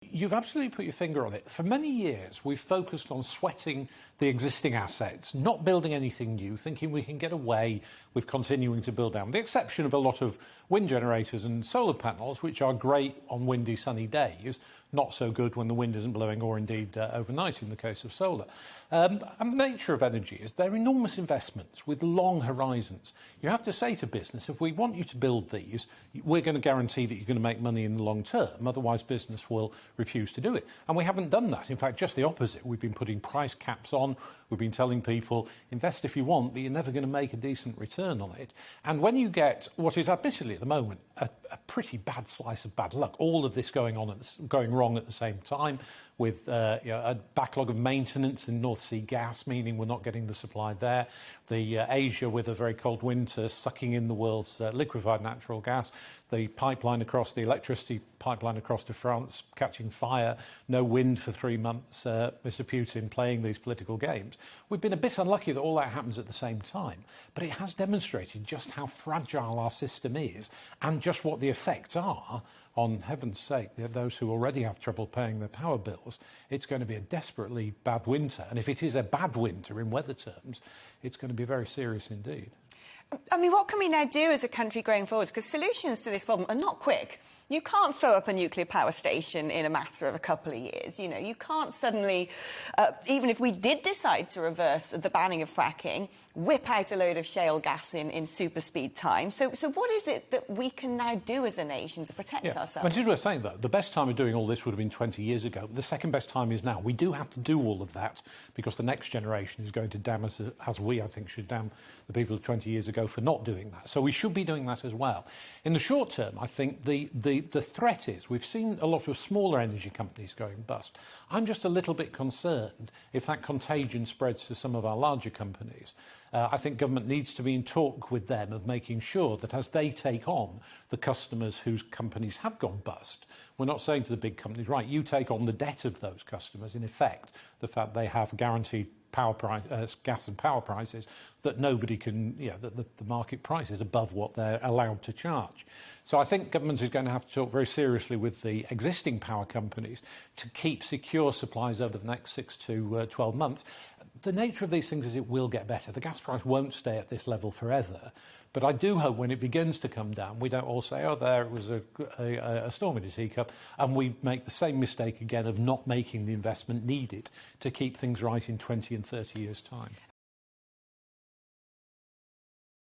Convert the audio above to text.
You've absolutely put your finger on it. For many years, we've focused on sweating the existing assets, not building anything new, thinking we can get away with continuing to build down, with the exception of a lot of wind generators and solar panels, which are great on windy, sunny days, not so good when the wind isn't blowing or indeed overnight in the case of solar. And the nature of energy is they're enormous investments with long horizons. You have to say to business, if we want you to build these, we're going to guarantee that you're going to make money in the long term, otherwise business will refuse to do it. And we haven't done that. In fact, just the opposite. We've been putting price caps on. We've been telling people, invest if you want, but you're never going to make a decent return on it. And when you get what is admittedly at the moment a pretty bad slice of bad luck, all of this going wrong at the same time, with a backlog of maintenance in North Sea gas, meaning we're not getting the supply there. The Asia with a very cold winter sucking in the world's liquefied natural gas. The pipeline across, the electricity pipeline across to France catching fire. No wind for 3 months. Mr. Putin playing these political games. We've been a bit unlucky that all that happens at the same time. But it has demonstrated just how fragile our system is and just what the effects are on heaven's sake, those who already have trouble paying their power bills. It's going to be a desperately bad winter. And if it is a bad winter in weather terms, it's going to be very serious indeed. I mean, what can we now do as a country going forwards? Because solutions to this problem are not quick. You can't throw up a nuclear power station in a matter of a couple of years. You know, you can't suddenly, even if we did decide to reverse the banning of fracking, whip out a load of shale gas in super speed time. So what is it that we can now do as a nation to protect ourselves? But as we're saying, though, the best time of doing all this would have been 20 years ago. The second best time is now. We do have to do all of that because the next generation is going to damn us, as we, I think, should damn the people of 20 years ago for not doing that. So we should be doing that as well. In the short term, I think the threat is we've seen a lot of smaller energy companies going bust. I'm just a little bit concerned if that contagion spreads to some of our larger companies. I think government needs to be in talk with them of making sure that as they take on the customers whose companies have gone bust, we're not saying to the big companies, right, you take on the debt of those customers, in effect, the fact they have guaranteed power price, gas and power prices that nobody can, that the market price is above what they're allowed to charge. So I think government is going to have to talk very seriously with the existing power companies to keep secure supplies over the next 6 to 12 months. The nature of these things is it will get better. The gas price won't stay at this level forever. But I do hope when it begins to come down, we don't all say, oh, there it was a storm in a teacup, and we make the same mistake again of not making the investment needed to keep things right in 20 and 30 years' time.